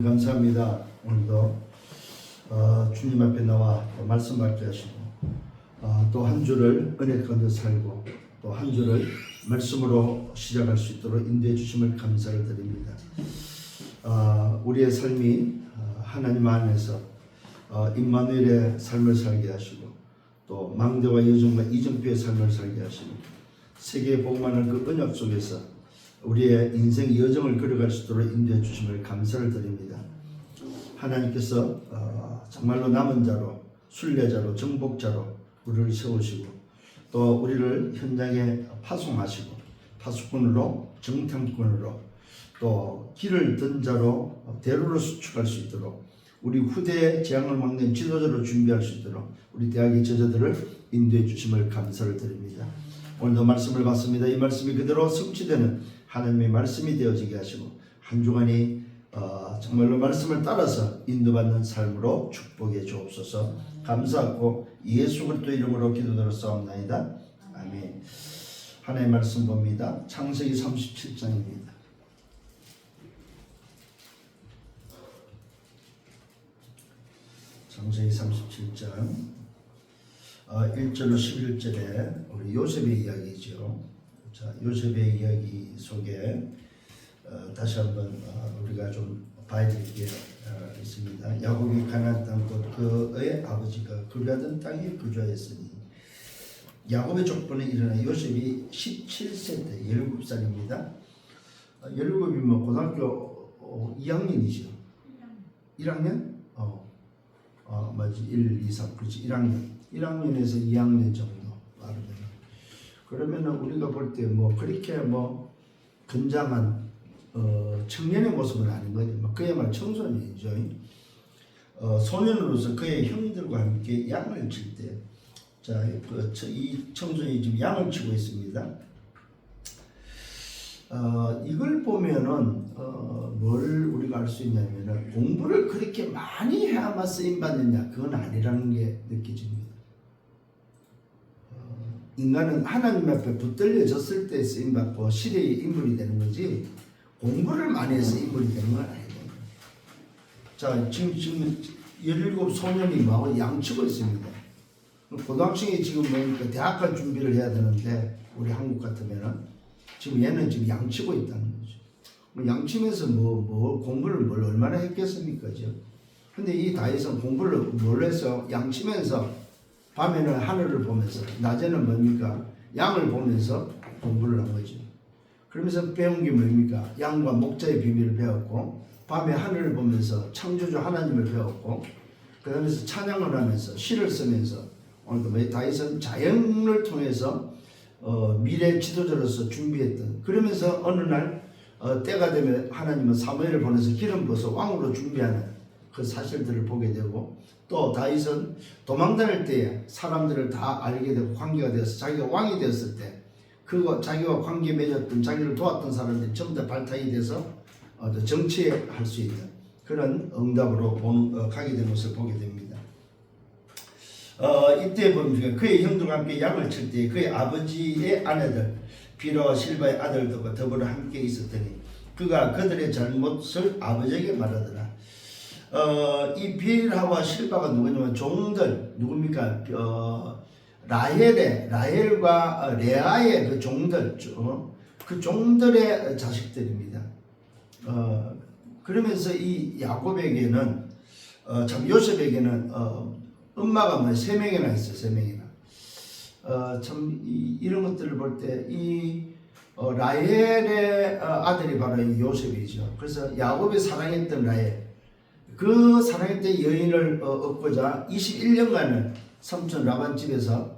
감사합니다. 오늘도 주님 앞에 나와 말씀 받게 하시고 또 한 주를 은혜 가운데 살고 또 한 주를 말씀으로 시작할 수 있도록 인도해 주심을 감사를 드립니다. 우리의 삶이 하나님 안에서 임마누엘의 삶을 살게 하시고 또 망대와 여정과 이정표의 삶을 살게 하시고 세계에 복음하는 그 언약 속에서 우리의 인생 여정을 걸어갈 수 있도록 인도해 주심을 감사를 드립니다. 하나님께서 정말로 남은 자로 순례자로 정복자로 우리를 세우시고 또 우리를 현장에 파송하시고 파수꾼으로 정탐꾼으로 또 길을 든 자로 대로를 수축할 수 있도록 우리 후대의 재앙을 막는 지도자로 준비할 수 있도록 우리 대학의 제자들을 인도해 주심을 감사를 드립니다. 오늘도 말씀을 받습니다. 이 말씀이 그대로 성취되는 하나님의 말씀이 되어지게 하시고 한 주간이 정말로 말씀을 따라서 인도받는 삶으로 축복해 주옵소서. 감사하고 예수 그리스도 이름으로 기도드렸사옵나이다. 아멘. 하나님의 말씀 봅니다. 창세기 37장입니다. 창세기 37장 1절로 11절에 우리 요셉의 이야기죠. 자, 요셉의 이야기 속에 다시 한번 우리가 좀 봐야 될 게 있습니다. 야곱이 가나안 땅 곧 그의 아버지가 거주하던 땅에 거주하였으니 야곱의 족보는 일어나 요셉이 17세 때 17살입니다. 17이면 고등학교 2학년이죠. 1학년? 맞지. 1, 2, 3, 그렇지. 1학년에서 2학년 정도 말하면. 그러면은 우리가 볼 때 뭐 그렇게 뭐 건장한 청년의 모습은 아닌 거죠. 그야말로 청소년이죠. 소년으로서 그의 형들과 함께 양을 칠 때, 자, 이 청소년이 지금 양을 치고 있습니다. 이걸 보면은 뭘 우리가 알 수 있냐면은 공부를 그렇게 많이 해야만 쓰임 받느냐, 그건 아니라는 게 느껴집니다. 인간은 하나님 앞에 붙들려졌을 때 쓰임 받고 시대의 인물이 되는 거지, 공부를 많이 해서 인물이 되는 건 아니에요. 자, 지금 17 소년이 막 양치고 있습니다. 고등학생이 지금 뭐니까 대학 갈 준비를 해야 되는데, 우리 한국 같으면은 지금 얘는 지금 양치고 있다는 거죠. 양치면서 뭐 공부를 뭘 얼마나 했겠습니까? 근데 이 다윗은 공부를 뭘 해서 양치면서 밤에는 하늘을 보면서 낮에는 뭡니까? 양을 보면서 공부를 한 거죠. 그러면서 배운 게 뭡니까? 양과 목자의 비밀을 배웠고, 밤에 하늘을 보면서 창조주 하나님을 배웠고, 그러면서 찬양을 하면서 시를 쓰면서, 오늘도 다윗은 자연을 통해서 미래 지도자로서 준비했던, 그러면서 어느 날 때가 되면 하나님은 사무엘을 보내서 기름 부어서 왕으로 준비하는 그 사실들을 보게 되고, 또 다윗은 도망다닐 때에 사람들을 다 알게 되고 관계가 되어서 자기가 왕이 되었을 때 그거 자기와 관계 맺었던 자기를 도왔던 사람들이 전부 다 발탁이 돼서 정치할 수 있는 그런 응답으로 가게 된 것을 보게 됩니다. 이때 보면 그의 형들과 함께 양을 칠 때 그의 아버지의 아내들 비라와 실바의 아들들과 더불어 함께 있었더니 그가 그들의 잘못을 아버지에게 말하더라. 이 비라와 실바가 누구냐면 종들, 누굽니까? 라헬과 레아의 그 종들, 그 종들의 자식들입니다. 그러면서 이 야곱에게는 참 요셉에게는 엄마가 뭐 3명이나 있어요. 3명이나. 참 이런 것들을 볼 때 이 라헬의 아들이 바로 이 요셉이죠. 그래서 야곱이 사랑했던 라헬, 그 사랑했던 여인을 얻고자 21년간을 삼촌 라반 집에서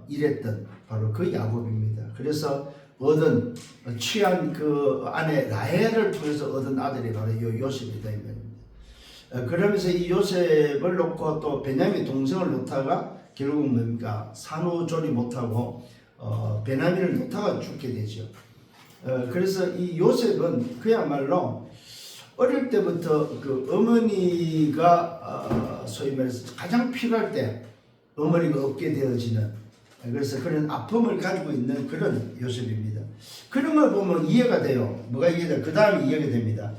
일했던 바로 그 야곱입니다. 그래서 취한 그 아내 라헬을 통해서 얻은 아들이 바로 이 요셉이다. 그러면서 이 요셉을 놓고 또 베냐민 동생을 놓다가 결국 뭡니까? 산후조리 못하고 베냐민을 놓다가 죽게 되죠. 그래서 이 요셉은 그야말로 어릴 때부터 그 어머니가 소위 말해서 가장 필요할 때 어머니가 없게 되어지는, 그래서 그런 아픔을 가지고 있는 그런 요셉입니다. 그런 걸 보면 이해가 돼요. 뭐가 이해돼요? 그 다음에 이해가 됩니다.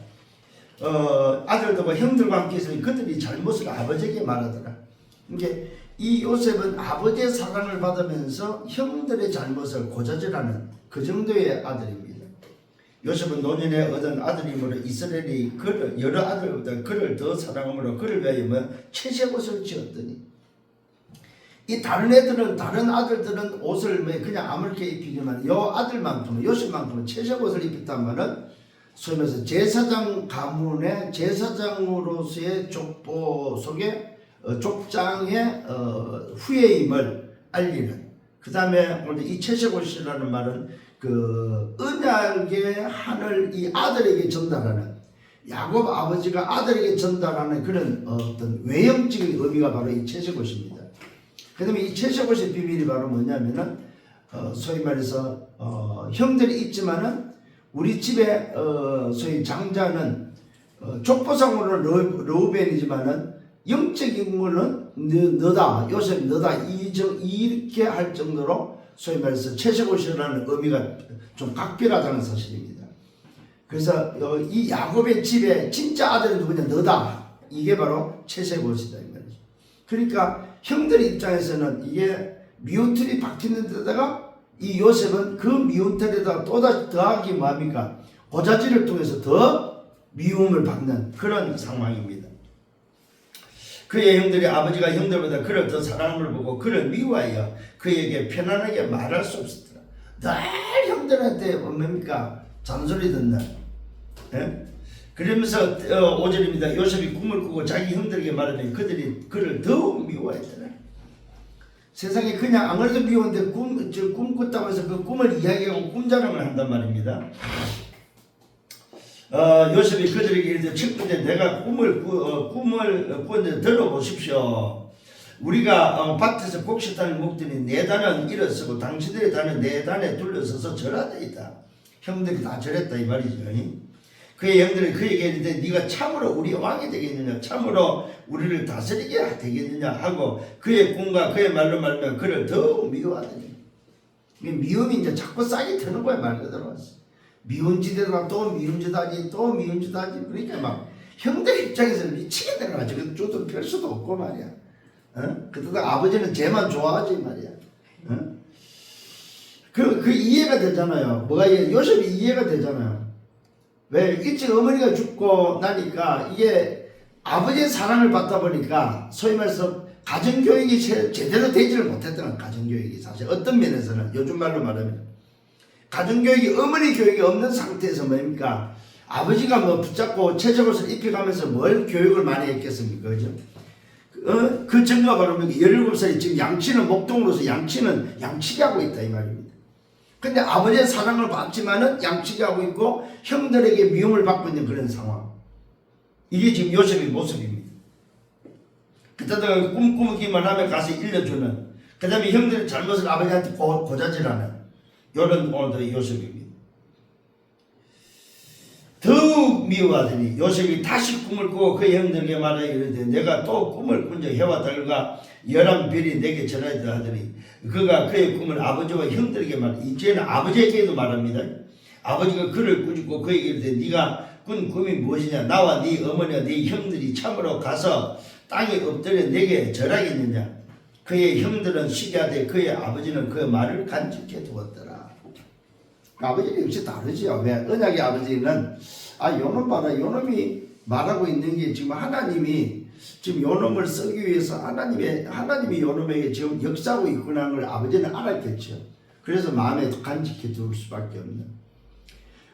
아들들과 형들과 함께 있으니 그들이 잘못을 아버지에게 말하더라. 이게 이 요셉은 아버지의 사랑을 받으면서 형들의 잘못을 고자질하는 그 정도의 아들입니다. 요셉은 노년에 얻은 아들이므로 이스라엘이 그를 여러 아들보다 그를 더 사랑하므로 그를 위하여 채색옷을 지었더니, 이 다른 애들은 다른 아들들은 옷을 그냥 아무렇게 입히지만 요 아들만큼은 요셉만큼은 채색옷을 입혔다면은 소위 말해서 제사장 가문의 제사장으로서의 족보 속에 족장의 후예임을 알리는, 그 다음에 오늘 이 채색옷이라는 말은 그 언약의 한을 이 아들에게 전달하는, 야곱 아버지가 아들에게 전달하는 그런 어떤 외형적인 의미가 바로 이 채색옷입니다. 그 다음에 이 채색옷의 비밀이 바로 뭐냐면은 소위 말해서 형들이 있지만은 우리 집에 소위 장자는 족보상으로는 르우벤이지만은 영적인 인물은 너다, 요셉 너다, 이렇게 할 정도로 소위 말해서 채색옷이라는 의미가 좀 각별하다는 사실입니다. 그래서 이 야곱의 집에 진짜 아들은 누구냐, 너다, 이게 바로 채색옷이다 이 말이죠. 그러니까 형들 입장에서는 이게 미운털이 박히는 데다가 이 요셉은 그 미운털에다가 또다시 더하기 뭐합니까, 고자질을 통해서 더 미움을 받는 그런 상황입니다. 그의 형들이 아버지가 형들보다 그를 더 사랑함을 보고 그를 미워하여 그에게 편안하게 말할 수 없었더라. 늘 형들한테 뭡니까, 잔소리 듣는. 예? 그러면서 5절입니다. 요셉이 꿈을 꾸고 자기 형들에게 말하더니 그들이 그를 더욱 미워했더라. 세상에 그냥 안 그래도 미웠는데 꿈 꿨다고 해서 그 꿈을 이야기하고 꿈자랑을 한단 말입니다. 요셉이 그들에게 이르되 친구들, 내가 꿈을 꾸었는데 들어보십시오. 우리가 밭에서 곡식단을 먹더니 네 단은 일어서고 당신들의 단은 네 단에 둘러서서 절하되 있다. 형들이 다 절했다 이 말이죠. 그의 형들이 그에게 이르되 네가 참으로 우리 왕이 되겠느냐, 참으로 우리를 다스리게 되겠느냐 하고 그의 꿈과 그의 말로 말하면 그를 더욱 미워하더니, 미움이 이제 자꾸 싹이 트는 거야. 말 그대로 미운 짓에다가 또 미운 짓 하지, 또 미운 짓 하지. 그러니까 막 형들 입장에서는 미치게 되는 거지. 그 쪼들 펼 수도 없고 말이야. 그러다가 아버지는 쟤만 좋아하지 말이야. 그 이해가 되잖아요. 뭐가 요셉이 이해가 되잖아요. 왜? 일찍 어머니가 죽고 나니까 이게 아버지의 사랑을 받다 보니까 소위 말해서 가정교육이 제대로 되지를 못했던 가정교육이 사실 어떤 면에서는 요즘 말로 말하면 가정교육이 어머니 교육이 없는 상태에서 뭡니까? 아버지가 뭐 붙잡고 채색옷을 입혀가면서 뭘 교육을 많이 했겠습니까? 그죠? 그 증거가 바로 17살이 지금 양치는 목동으로서 양치기 하고 있다 이 말입니다. 근데 아버지의 사랑을 받지만은 양치기 하고 있고 형들에게 미움을 받고 있는 그런 상황. 이게 지금 요셉의 모습입니다. 그때다가 꿈꾸기만 하면 가서 일러주는, 그 다음에 형들의 잘못을 아버지한테 고자질하는 이런 오늘의 요셉입니다. 더욱 미워하더니 요셉이 다시 꿈을 꾸고 그 형들에게 말하여 이르되 내가 또 꿈을 꾼 적 해와 달과 11별이 내게 전하였다 하더니 그가 그의 꿈을 아버지와 형들에게 이제는 아버지에게도 말합니다. 아버지가 그를 꾸짖고 그에게 이르되 네가 꾼 꿈이 무엇이냐, 나와 네 어머니와 네 형들이 참으로 가서 땅에 엎드려 내게 절하겠느냐. 그의 형들은 시기하되 그의 아버지는 그 말을 간직해 두었더라. 아버지는 역시 다르지요. 왜? 언약의 아버지는 요놈 봐라, 요놈이 말하고 있는 게 지금 하나님이 지금 요놈을 쓰기 위해서 하나님이 요놈에게 지금 역사하고 있구나 걸 아버지는 알았겠죠. 그래서 마음에 간직해 둘 수밖에 없는.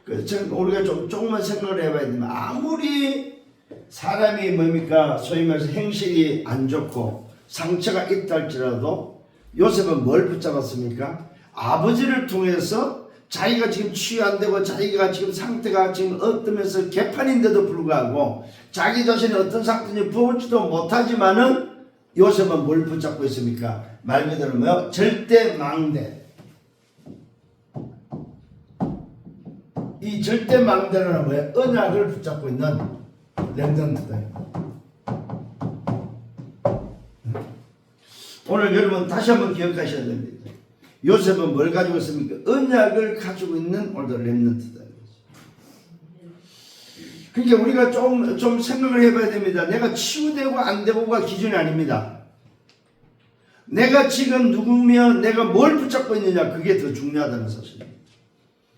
그래서 우리가 조금만 생각을 해봐야 되면, 아무리 사람이 뭡니까 소위 말해서 행실이 안 좋고 상처가 있다 할지라도 요셉은 뭘 붙잡았습니까? 아버지를 통해서 자기가 지금 치유 안 되고 자기가 지금 상태가 지금 어떠면서 개판인데도 불구하고 자기 자신이 어떤 상태인지 보지도 못하지만은 요셉은 뭘 붙잡고 있습니까? 말 그대로 뭐요? 절대 망대. 이 절대 망대는 뭐예요? 언약을 붙잡고 있는 렘넌트다. 오늘 여러분 다시 한번 기억하셔야 됩니다. 요셉은 뭘 가지고 있습니까? 언약을 가지고 있는 오늘도 렘넌트다. 그러니까 우리가 좀 생각을 해봐야 됩니다. 내가 치유되고 안 되고가 기준이 아닙니다. 내가 지금 누구면 내가 뭘 붙잡고 있느냐, 그게 더 중요하다는 사실입니다.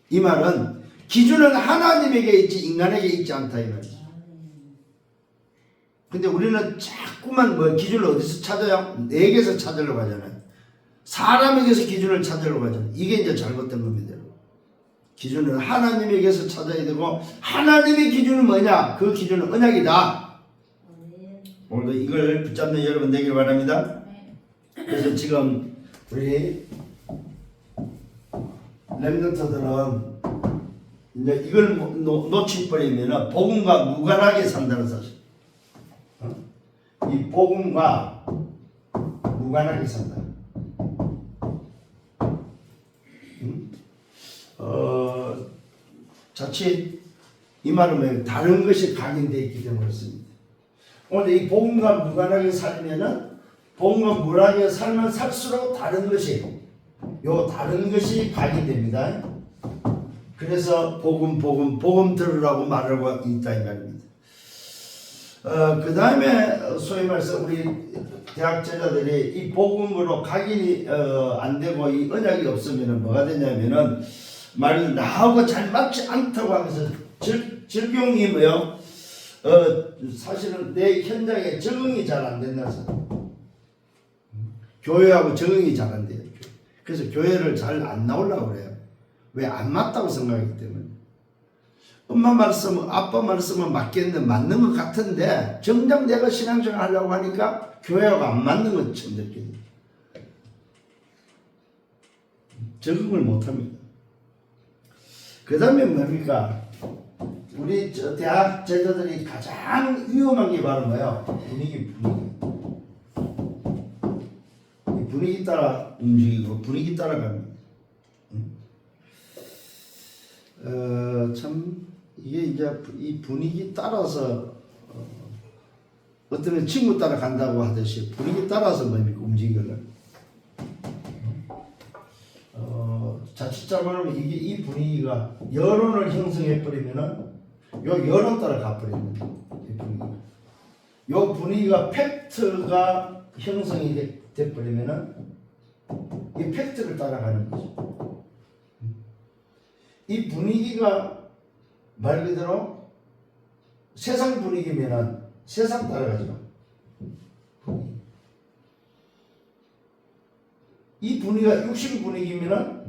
이 말은 기준은 하나님에게 있지 인간에게 있지 않다 이 말이죠. 근데 우리는 자꾸만 기준을 어디서 찾아요? 내게서 찾으려고 하잖아요. 사람에게서 기준을 찾으려고 하잖아요. 이게 이제 잘못된 겁니다. 기준은 하나님에게서 찾아야 되고, 하나님의 기준은 뭐냐? 그 기준은 언약이다. 오늘도 이걸 붙잡는 여러분 되길 바랍니다. 그래서 지금 우리 렘넌트들은 이제 이걸 놓치버리면 복음과 무관하게 산다는 사실. 이 복음과 무관하게 산다. 자칫 이 말은 뭐예요? 다른 것이 각인되어 있기 때문에 그렇습니다. 오늘 이 복음과 무관하게 살면은, 복음과 무관하게 살면 살수록 다른 것이 각인됩니다. 그래서 복음 들으라고 말하고 있다 이 말입니다. 그 다음에 소위 말해서 우리 대학 제자들이 이 복음으로 각인이 안 되고 이 언약이 없으면 뭐가 되냐면은 말이 나하고 잘 맞지 않다고 하면서 적용이 뭐요? 사실은 내 현장에 적응이 잘 안 된다는 사람. 교회하고 적응이 잘 안 돼요. 그래서 교회를 잘 안 나오려고 그래요. 왜? 안 맞다고 생각하기 때문에. 엄마 말씀은 아빠 말씀은 맞겠는데 맞는 것 같은데 정작 내가 신앙생활 하려고 하니까 교회하고 안 맞는 것처럼 느껴져요. 적응을 못합니다. 그 다음에 뭡니까? 우리 대학 제자들이 가장 위험한 게 바로 뭐예요? 분위기. 분위기 따라 움직이고 분위기 따라갑니다. 참 이게 이제 이 분위기 따라서 어떤 친구 따라 간다고 하듯이 분위기 따라서 뭡니까? 움직이거든. 자칫 잘못하면 이게 이 분위기가 여론을 형성해 버리면은 요 여론 따라 가버립니다. 이 분위기가. 요 분위기가 팩트가 형성이 돼 버리면은 이 팩트를 따라가는 거죠. 이 분위기가 말 그대로 세상 분위기면은 세상 따라가죠. 이 분위기가 육신 분위기면은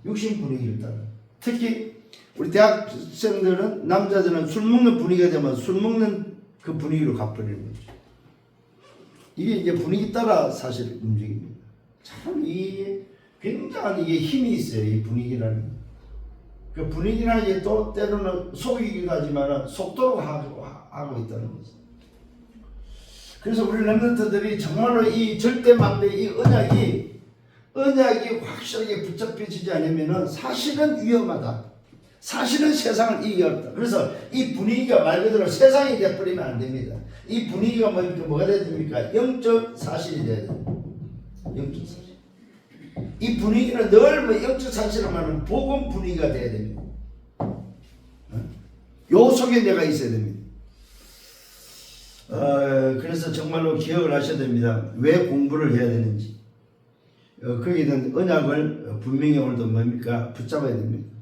육신 분위기를 따라. 특히 우리 대학생들은 남자들은 술 먹는 분위기가 되면 술 먹는 그 분위기로 가버리는 거죠. 이게 이제 분위기 따라 사실 움직입니다. 참 이게 굉장한 이게 힘이 있어요. 이 분위기라는. 그 분위기라는 게 또 때로는 속이기도 하지만 속도로 하고 있다는 거죠. 그래서 우리 렘넌트들이 정말로 이 절대망대 이 언약이 확실하게 붙잡혀지지 않으면은 사실은 위험하다. 사실은 세상을 이기기 어렵다. 그래서 이 분위기가 말 그대로 세상이 돼버리면 안 됩니다. 이 분위기가 뭐가 돼야 됩니까? 영적 사실이 돼야 됩니다. 영적 사실. 이 분위기는 늘 영적 사실을 말하는 복음 분위기가 돼야 됩니다. 요 속에 내가 있어야 됩니다. 그래서 정말로 기억을 하셔야 됩니다. 왜 공부를 해야 되는지. 거기에 대한 언약을 분명히 오늘도 뭡니까? 붙잡아야 됩니다.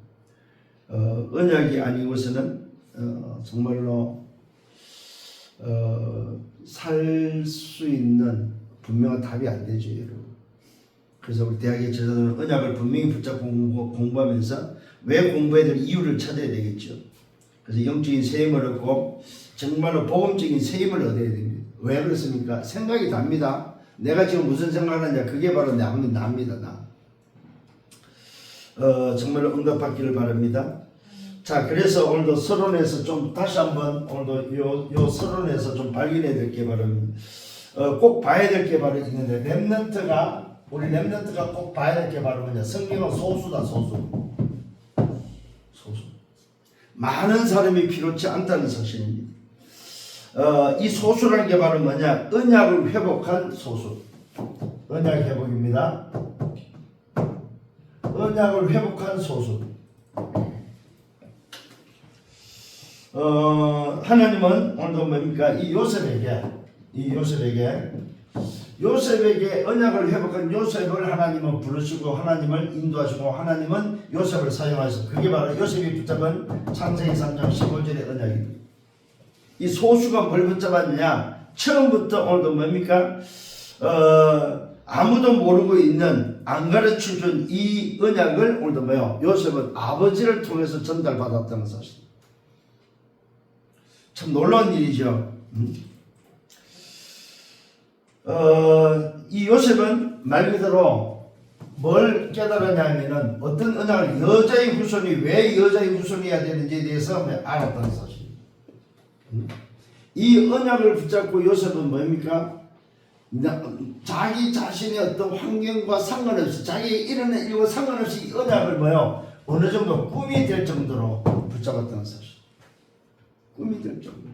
언약이 아니고서는 정말로 살 수 있는 분명한 답이 안 되죠, 여러분. 그래서 우리 대학의 제자들은 언약을 분명히 붙잡고 공부하면서 왜 공부해야 될 이유를 찾아야 되겠죠. 그래서 영적인 세임을 얻고 정말로 복음적인 세임을 얻어야 됩니다. 왜 그렇습니까? 생각이 답니다. 내가 지금 무슨 생각을 하냐, 그게 바로 납니다, 나. 정말로 응답받기를 바랍니다. 자, 그래서 오늘도 서론에서 좀 다시 한번 오늘도 요 서론에서 좀 발견해야 될 게 바랍니다. 꼭 봐야 될 게 바로 있는데, 우리 렘넌트가 꼭 봐야 될 게 바로 뭐냐? 성경은 소수다, 소수. 많은 사람이 필요치 않다는 사실입니다. 이 소수라는 게 바로 뭐냐? 언약을 회복한 소수. 언약 회복입니다. 언약을 회복한 소수. 하나님은 오늘도 뭡니까? 이 요셉에게 언약을 회복한 요셉을 하나님은 부르시고 하나님을 인도하시고 하나님은 요셉을 사용하셔서 그게 바로 요셉이 붙잡은 창세기 3장 15절의 언약입니다. 이 소수가 뭘 붙잡았느냐? 처음부터 오늘도 뭡니까? 아무도 모르고 있는 안 가르쳐준 이 언약을 오늘도 뭐요? 요셉은 아버지를 통해서 전달받았다는 사실. 참 놀라운 일이죠. 이 요셉은 말 그대로 뭘 깨달았냐면은 어떤 언약을 여자의 후손이 왜 여자의 후손이어야 되는지에 대해서 알았다는 사실. 이 언약을 붙잡고 요셉은 뭡니까? 자기 자신의 어떤 환경과 상관없이 자기 일어난 일과 상관없이 이 언약을 뭐요? 어느 정도 꿈이 될 정도로 붙잡았다는 사실. 꿈이 될 정도.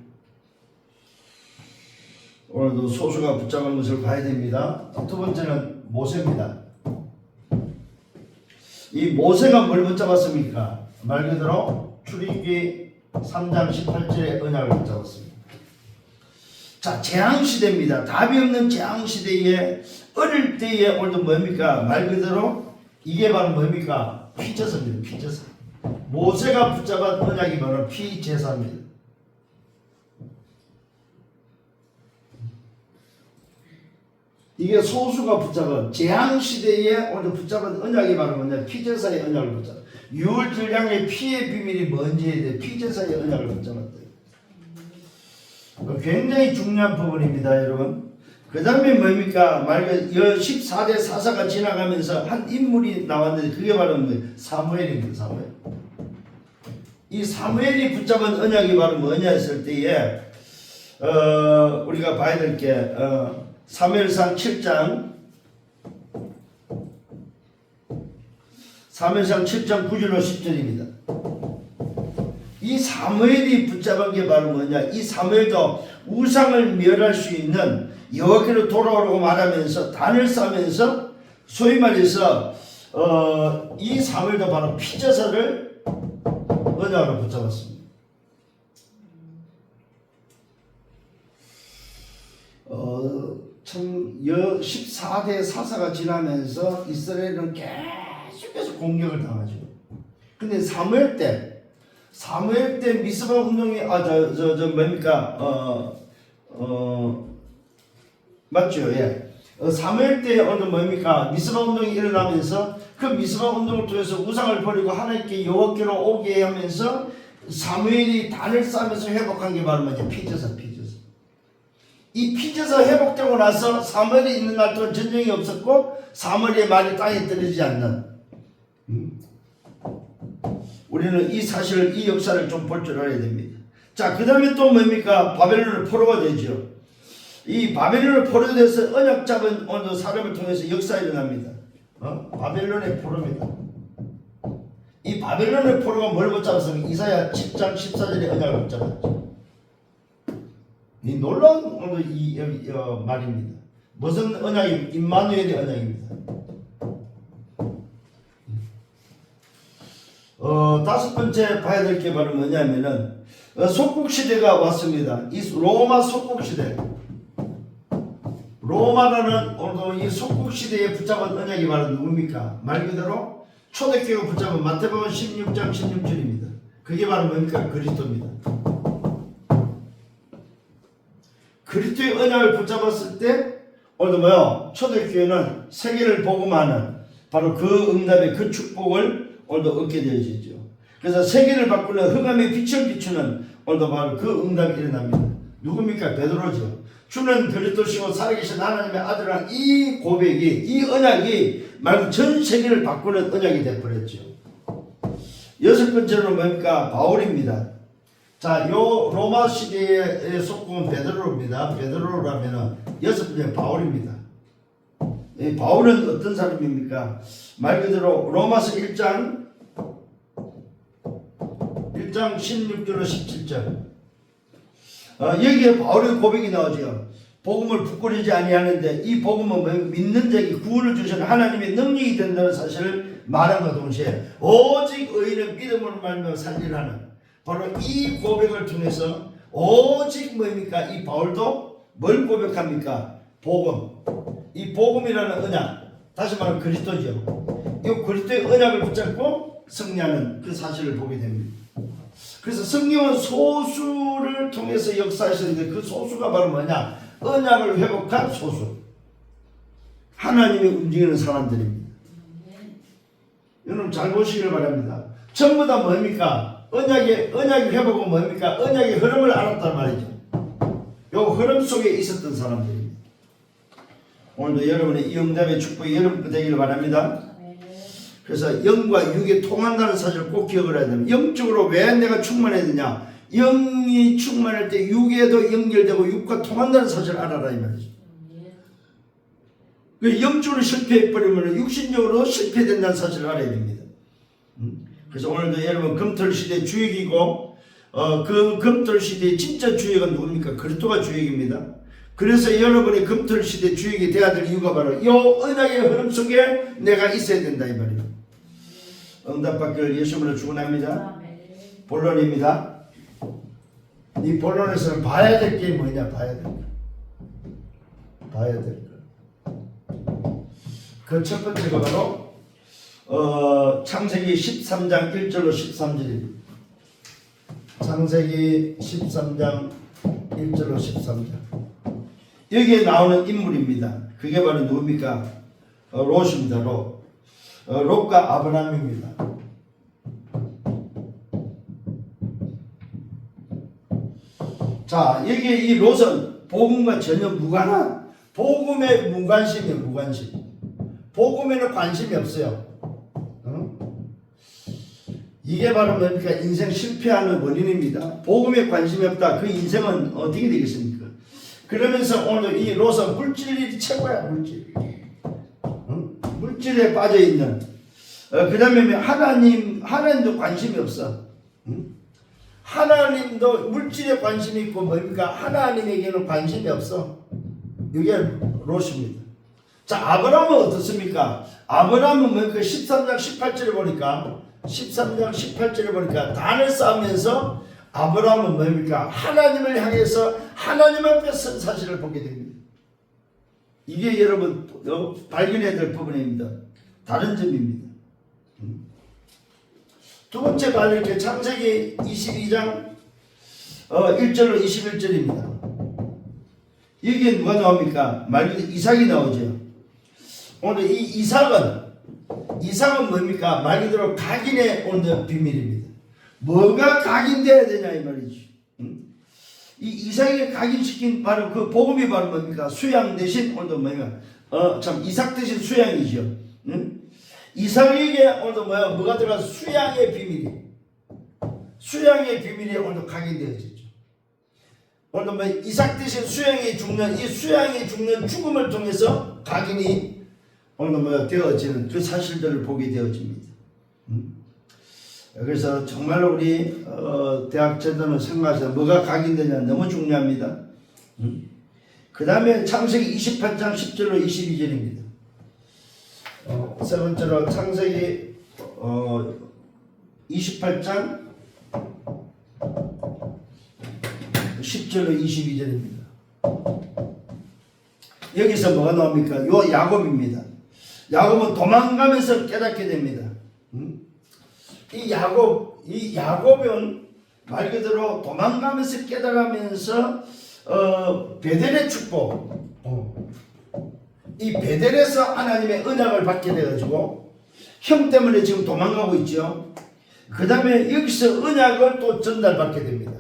오늘도 소수가 붙잡은 것을 봐야 됩니다. 두 번째는 모세입니다. 이 모세가 뭘 붙잡았습니까? 말 그대로 출애굽기 3장 18절의 언약을 붙잡았습니다. 자, 재앙시대입니다. 답이 없는 재앙시대에 어릴 때에 오늘도 뭡니까? 말 그대로 이게 바로 뭡니까? 피제사입니다. 피제사. 모세가 붙잡은 언약이 바로 피제사입니다. 이게 소수가 붙잡은 재앙시대에 오늘 붙잡은 언약이 바로 뭐냐? 피제사의 언약을 붙잡아. 유월절량의 피의 비밀이 뭔지에 대해 피제사의 언약을 붙잡았대요. 굉장히 중요한 부분입니다, 여러분. 그 다음에 뭡니까? 말 그대로 14대 사사가 지나가면서 한 인물이 나왔는데 그게 바로 뭐예요? 사무엘입니다. 사무엘. 이 사무엘이 붙잡은 언약이 바로 뭐냐 했을 때에 우리가 봐야 될 게 사무엘상 7장 9절로 10절입니다. 이 사무엘이 붙잡은 게 바로 뭐냐? 이 사무엘도 우상을 멸할 수 있는 여호와께로 돌아오라고 말하면서 단을 싸면서 소위 말해서 이 사무엘도 바로 피제사를 언약으로 붙잡았습니다. 참 14대 사사가 지나면서 이스라엘은 계속해서 공격을 당하죠. 근데 사무엘 때 미스바 운동이 뭡니까? 맞죠? 예. 사무엘 때 어느 뭡니까? 미스바 운동이 일어나면서 그 미스바 운동을 통해서 우상을 버리고 하나님께 여호와께로 오게 하면서 사무엘이 단을 쌓으면서 회복한 게 바로 뭐냐? 피제사. 이 피제사 회복되고 나서 사무엘이 있는 날 동안 전쟁이 없었고 사무엘의 말이 땅에 떨어지지 않는 우리는 이 사실을 이 역사를 좀 볼 줄 알아야 됩니다. 자, 그 다음에 또 뭡니까? 바벨론을 포로가 되죠. 이 바벨론을 포로돼서 언약 잡은 어느 사람을 통해서 역사가 일어납니다. 바벨론의 포로입니다. 이 바벨론의 포로가 뭘 붙잡았습니까? 이사야 10장 14절의 언약을 붙잡았죠. 이 놀라운 말입니다. 무슨 언약입니까? 임마누엘의 언약입니다. 다섯 번째 봐야 될 게 바로 뭐냐면은 속국시대가 왔습니다. 이 로마 속국시대. 로마라는 오늘도 이 속국시대에 붙잡은 언약이 바로 누굽니까? 말 그대로 초대교회가 붙잡은 마태복음 16장 16절입니다. 그게 바로 뭡니까? 그리스도입니다. 그리스도의 언약을 붙잡았을 때 오늘도 뭐요? 초대교회는 세계를 복음하는 바로 그 응답의 그 축복을 오늘도 얻게 되어지죠. 그래서 세계를 바꾸는 흑암의 빛을 비추는 오늘도 바로 그 응답이 일어납니다. 누굽니까? 베드로죠. 주는 그리스도시고 살아계신 하나님의 아들이라는 이 고백이, 이 언약이 말 전 세계를 바꾸는 언약이 되어버렸죠. 여섯 번째로 뭡니까? 바울입니다. 자, 요 로마 시대의 속국은 베드로입니다. 베드로라면은 여섯 번째 바울입니다. 이 바울은 어떤 사람입니까? 말 그대로 로마서 1장 16절로 17절. 여기에 바울의 고백이 나오죠. 복음을 부끄러지 아니하는데 이 복음은 믿는 자에게 구원을 주시는 하나님의 능력이 된다는 사실을 말함과 동시에 오직 의인은 믿음으로 말미암아 살리라는 바로 이 고백을 통해서 오직 뭡니까? 이 바울도 뭘 고백합니까? 복음. 이 복음이라는 언약, 다시 말하면 그리스도죠. 이 그리스도의 언약을 붙잡고 승리하는 그 사실을 보게 됩니다. 그래서 성경은 소수를 통해서 역사하시는데 그 소수가 바로 뭐냐? 언약을 회복한 소수. 하나님이 움직이는 사람들입니다. 여러분 잘 보시길 바랍니다. 전부 다 뭡니까? 언약의 회복은 뭡니까? 언약의 흐름을 알았단 말이죠. 요 흐름 속에 있었던 사람들입니다. 오늘도 여러분의 이 응답의 축복이 여러분 되기를 바랍니다. 그래서 영과 육이 통한다는 사실을 꼭 기억을 해야 됩니다. 영적으로 왜 내가 충만해야 되냐? 영이 충만할 때 육에도 연결되고 육과 통한다는 사실을 알아라 이 말이죠. 영적으로 실패해버리면 육신적으로 실패된다는 사실을 알아야 됩니다. 그래서 오늘도 여러분 금토일 시대 주역이고 그 금토일 시대의 진짜 주역은 누굽니까? 그리스도가 주역입니다. 그래서 여러분이 금토일 시대 주역이 되어야 될 이유가 바로 이 언약의 흐름 속에 내가 있어야 된다 이 말이에요. 응답받기를 예수님으로 축원합니다. 본론입니다. 이 본론에서는 봐야 될 게 뭐냐? 봐야 될 거. 봐야 될 거. 그 첫 번째가 바로 창세기 13장 1절로 13절입니다. 창세기 13장 1절로 13절. 여기에 나오는 인물입니다. 그게 바로 누굽니까? 롯입니다. 롯과 아브라함입니다. 자, 여기에 이 롯은 복음과 전혀 무관한, 복음에 무관심이에요. 무관심. 복음에는 관심이 없어요. 이게 바로 뭡니까? 인생 실패하는 원인입니다. 복음에 관심이 없다. 그 인생은 어떻게 되겠습니까? 그러면서 오늘 이 롯은 물질이 최고야. 물질에 빠져있는. 그 다음에 하나님도 관심이 없어. 하나님도 물질에 관심이 있고 뭡니까? 하나님에게는 관심이 없어. 이게 롯입니다. 자, 아브라함은 어떻습니까? 아브라함은 뭡니까? 13장 18절에 보니까 단을 쌓으면서 아브라함은 뭡니까? 하나님을 향해서 하나님 앞에 선 사실을 보게 됩니다. 이게 여러분 발견해야 될 부분입니다. 다른 점입니다. 두 번째가 이렇게 창세기 22장 1절로 21절입니다. 여기에 누가 나옵니까? 말 그대로 이삭이 나오죠. 오늘 이 이삭은 뭡니까? 말 그대로 각인의 오늘 비밀입니다. 뭐가 각인돼야 되냐 이 말이죠. 이 이삭에게 각인시킨 바로 그 복음이 바로 뭡니까? 수양 대신 오늘 뭡니까? 이삭 대신 수양이죠. 이삭에게 오늘 뭐가 들어가서 수양의 비밀이 오늘 각인되어지죠. 오늘 이삭 대신 수양이 죽는 이 수양이 죽는 죽음을 통해서 각인이 오늘 되어지는 그 사실들을 보게 되어집니다. 그래서 정말로 우리 대학 제도는 생각하셔서 뭐가 각인되냐 너무 중요합니다. 그 다음에 창세기 28장 10절로 22절입니다. 세 번째로 창세기 28장 10절로 22절입니다. 여기서 뭐가 나옵니까? 요 야곱입니다. 야곱은 도망가면서 깨닫게 됩니다. 이 야곱은 말 그대로 도망가면서 깨달으면서 베델의 축복, 이 베델에서 하나님의 언약을 받게 되어지고 형 때문에 지금 도망가고 있죠. 그 다음에 여기서 언약을 또 전달받게 됩니다.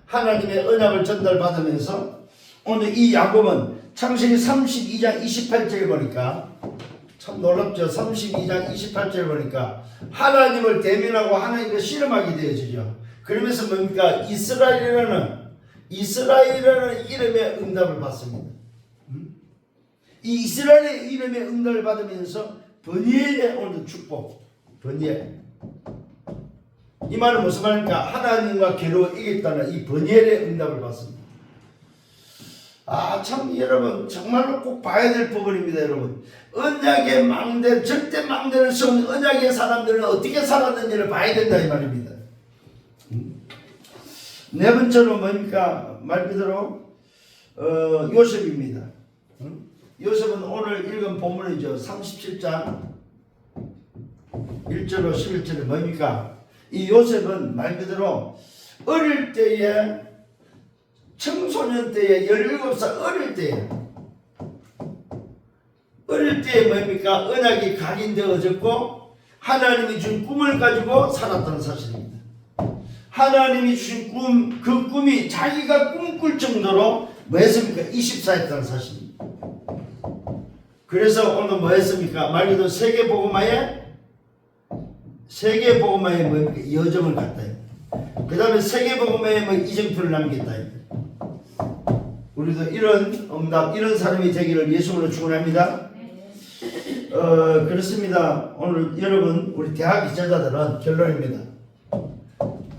하나님의 언약을 전달받으면서 오늘 이 야곱은 창세기 32장 28절에 보니까 참 놀랍죠. 32장 28절에 보니까 하나님을 대면하고 하나님을 실험하게 되어지죠. 그러면서 뭡니까? 이스라엘이라는 이름의 응답을 받습니다. 이 이스라엘의 이름의 응답을 받으면서 버니엘의 오늘 축복, 버니엘. 이 말은 무슨 말입니까? 하나님과 괴로워 이겼다는 이 버니엘의 응답을 받습니다. 참 여러분 정말로 꼭 봐야 될 부분입니다. 여러분 언약의 망대, 절대 망대를 세운 언약의 사람들은 어떻게 살았는지를 봐야 된다 이 말입니다. 네 번째로 뭡니까? 말 그대로 요셉입니다. 요셉은 오늘 읽은 본문이죠. 37장 1절로 11절에 뭡니까? 이 요셉은 말 그대로 어릴 때에, 청소년 때에, 17살 어릴 때에 뭡니까? 언약이 각인되어졌고 하나님이 준 꿈을 가지고 살았다는 사실입니다. 하나님이 주신 꿈, 그 꿈이 자기가 꿈꿀 정도로 뭐 했습니까? 24했다는 사실입니다. 그래서 오늘 뭐 했습니까? 말 그대로 세계복음화에 뭡니까? 여정을 갔다. 그 다음에 세계복음화에 뭐 이정표를 남겼다. 우리도 이런 응답, 이런 사람이 되기를 예수님으로 축원합니다. 그렇습니다. 오늘 여러분, 우리 대학 기자들은 결론입니다.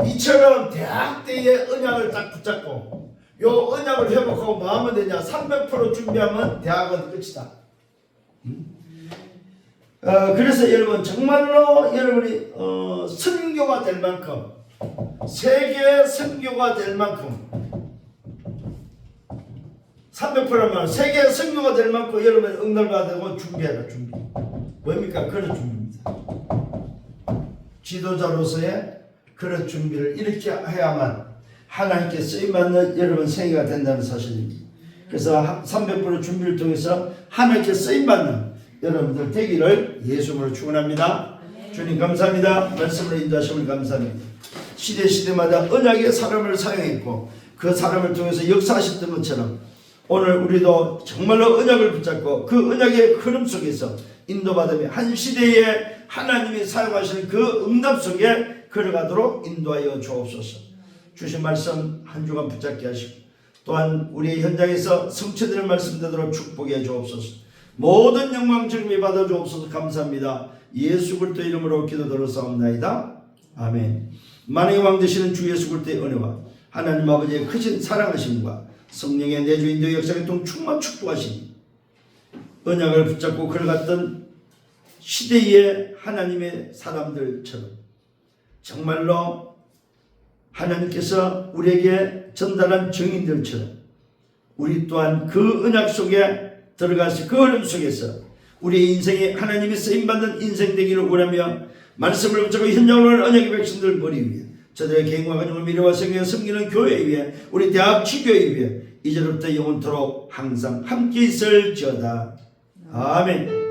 이처럼 대학 때의 언약을 딱 붙잡고 요 언약을 회복하고 뭐 하면 되냐? 300% 준비하면 대학은 끝이다. 그래서 여러분, 정말로 여러분이 선교가 될 만큼, 세계 선교가 될 만큼 300%만 세계 선교가 될 만큼 여러분 응답을 받고 준비해라. 준비. 뭡니까? 그런 준비입니다. 지도자로서의 그런 준비를 이렇게 해야만 하나님께 쓰임받는 여러분 생애가 된다는 사실입니다. 그래서 300% 준비를 통해서 하나님께 쓰임받는 여러분들 되기를 예수님으로 축원합니다. 주님 감사합니다. 말씀을 인도하심을 감사합니다. 시대마다 언약의 사람을 사용했고 그 사람을 통해서 역사하셨던 것처럼 오늘 우리도 정말로 언약을 붙잡고 그 언약의 흐름 속에서 인도받으며 한 시대에 하나님이 사용하시는 그 응답 속에 걸어가도록 인도하여 주옵소서. 주신 말씀 한 주간 붙잡게 하시고 또한 우리의 현장에서 성취되는 말씀 되도록 축복해 주옵소서. 모든 영광 즐거이 받아 주옵소서. 감사합니다. 예수 그리스도 이름으로 기도드렸사옵나이다. 아멘. 만왕의 왕 되시는 주 예수 그리스도의 은혜와 하나님 아버지의 크신 사랑하심과 성령의 내주 인도 역사에 통 충만 축복하시니 언약을 붙잡고 걸어갔던 시대의 하나님의 사람들처럼 정말로 하나님께서 우리에게 전달한 증인들처럼 우리 또한 그 언약 속에 들어가서 그 흐름 속에서 우리의 인생에 하나님의 쓰임받는 인생 되기를 원하며 말씀을 붙잡고 현장을 언약의 백성들 머리 위에 저들의 개인과 가정을 미래와 생명에 섬기는 교회 위에 우리 대학 지교회 위에 이제부터 영원토록 항상 함께 있을지어다. 아멘.